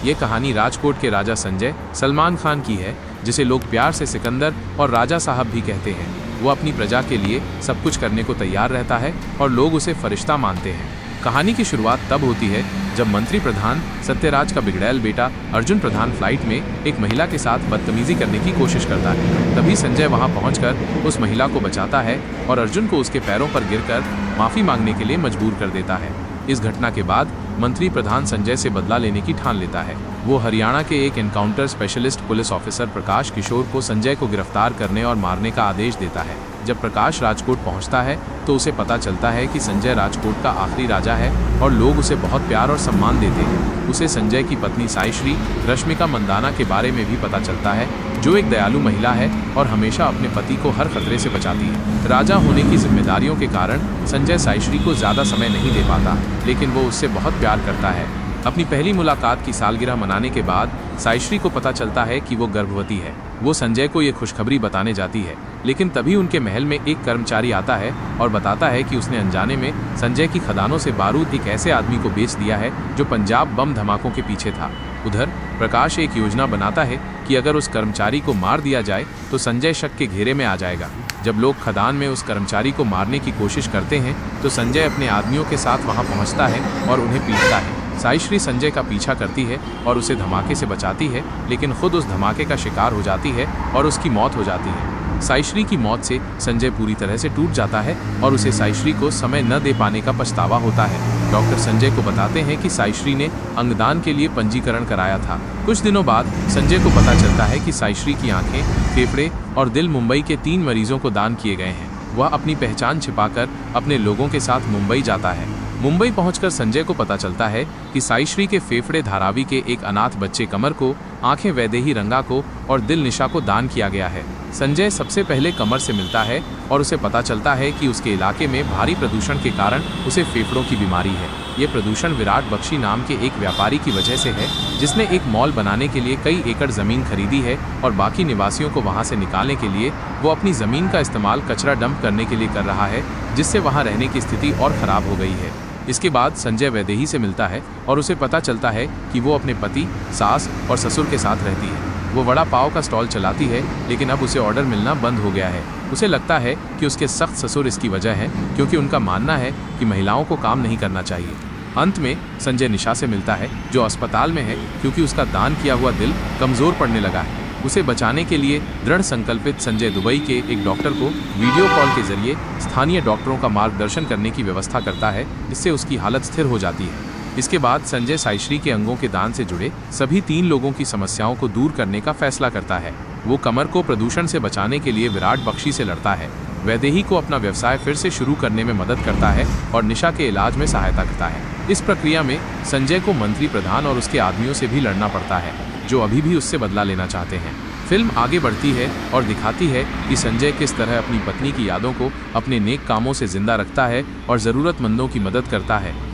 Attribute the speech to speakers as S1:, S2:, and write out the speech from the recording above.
S1: ये कहानी राजकोट के राजा संजय सलमान खान की है, जिसे लोग प्यार से सिकंदर और राजा साहब भी कहते हैं। वो अपनी प्रजा के लिए सब कुछ करने को तैयार रहता है और लोग उसे फरिश्ता मानते हैं। कहानी की शुरुआत तब होती है जब मंत्री प्रधान सत्यराज का बिगड़ैल बेटा अर्जुन प्रधान फ्लाइट में एक महिला के साथ बदतमीजी करने की कोशिश करता है। तभी संजय वहां पहुंचकर उस महिला को बचाता है और अर्जुन को उसके पैरों पर गिरकर माफी मांगने के लिए मजबूर कर देता है। इस घटना के बाद मंत्री प्रधान संजय से बदला लेने की ठान लेता है। वो हरियाणा के एक एनकाउंटर स्पेशलिस्ट पुलिस ऑफिसर प्रकाश किशोर को संजय को गिरफ्तार करने और मारने का आदेश देता है। जब प्रकाश राजकोट पहुंचता है तो उसे पता चलता है कि संजय राजकोट का आखिरी राजा है और लोग उसे बहुत प्यार और सम्मान देते हैं। उसे संजय की पत्नी साईश्री रश्मिका मंदाना के बारे में भी पता चलता है, जो एक दयालु महिला है और हमेशा अपने पति को हर खतरे से बचाती है। राजा होने की जिम्मेदारियों के कारण संजय साईश्री को ज्यादा समय नहीं दे पाता, लेकिन वो उससे बहुत प्यार करता है। अपनी पहली मुलाकात की सालगिरह मनाने के बाद साईश्री को पता चलता है कि वो गर्भवती है। वो संजय को ये खुशखबरी बताने जाती है, लेकिन तभी उनके महल में एक कर्मचारी आता है और बताता है कि उसने अनजाने में संजय की खदानों से बारूद एक ऐसे आदमी को बेच दिया है जो पंजाब बम धमाकों के पीछे था। उधर प्रकाश एक योजना बनाता है कि अगर उस कर्मचारी को मार दिया जाए तो संजय शक के घेरे में आ जाएगा। जब लोग खदान में उस कर्मचारी को मारने की कोशिश करते हैं तो संजय अपने आदमियों के साथ वहां पहुंचता है और उन्हें पीटता है। साईश्री संजय का पीछा करती है और उसे धमाके से बचाती है, लेकिन खुद उस धमाके का शिकार हो जाती है और उसकी मौत हो जाती है। साईश्री की मौत से संजय पूरी तरह से टूट जाता है और उसे साईश्री को समय न दे पाने का पछतावा होता है। डॉक्टर संजय को बताते हैं कि साईश्री ने अंगदान के लिए पंजीकरण कराया था। कुछ दिनों बाद संजय को पता चलता है कि साईश्री की आंखें, फेफड़े और दिल मुंबई के 3 मरीजों को दान किए गए हैं। वह अपनी पहचान छिपाकर अपने लोगों के साथ मुंबई जाता है। मुंबई पहुंचकर संजय को पता चलता है कि साईश्री के फेफड़े धारावी के एक अनाथ बच्चे कमर को, आंखें वैदेही रंगा को और दिल निशा को दान किया गया है। संजय सबसे पहले कमर से मिलता है और उसे पता चलता है कि उसके इलाके में भारी प्रदूषण के कारण उसे फेफड़ों की बीमारी है। ये प्रदूषण विराट बख्शी नाम के एक व्यापारी की वजह से है, जिसने एक मॉल बनाने के लिए कई एकड़ जमीन खरीदी है और बाकी निवासियों को वहां से निकालने के लिए वो अपनी जमीन का इस्तेमाल कचरा डंप करने के लिए कर रहा है, जिससे वहां रहने की स्थिति और खराब हो गई है। इसके बाद संजय वैदेही से मिलता है और उसे पता चलता है कि वो अपने पति, सास और ससुर के साथ रहती है। वो वड़ा पाव का स्टॉल चलाती है, लेकिन अब उसे ऑर्डर मिलना बंद हो गया है। उसे लगता है कि उसके सख्त ससुर इसकी वजह है, क्योंकि उनका मानना है कि महिलाओं को काम नहीं करना चाहिए। अंत में संजय निशा से मिलता है, जो अस्पताल में है क्योंकि उसका दान किया हुआ दिल कमजोर पड़ने लगा है। उसे बचाने के लिए दृढ़ संकल्पित संजय दुबई के एक डॉक्टर को वीडियो कॉल के जरिए स्थानीय डॉक्टरों का मार्गदर्शन करने की व्यवस्था करता है, जिससे उसकी हालत स्थिर हो जाती है। इसके बाद संजय साईश्री के अंगों के दान से जुड़े सभी 3 लोगों की समस्याओं को दूर करने का फैसला करता है। वो कमर को प्रदूषण से बचाने के लिए विराट बख्शी से लड़ता है, वैदेही को अपना व्यवसाय फिर से शुरू करने में मदद करता है और निशा के इलाज में सहायता करता है। इस प्रक्रिया में संजय को मंत्री प्रधान और उसके आदमियों से भी लड़ना पड़ता है, जो अभी भी उससे बदला लेना चाहते हैं। फिल्म आगे बढ़ती है और दिखाती है कि संजय किस तरह अपनी पत्नी की यादों को अपने नेक कामों से जिंदा रखता है और ज़रूरतमंदों की मदद करता है।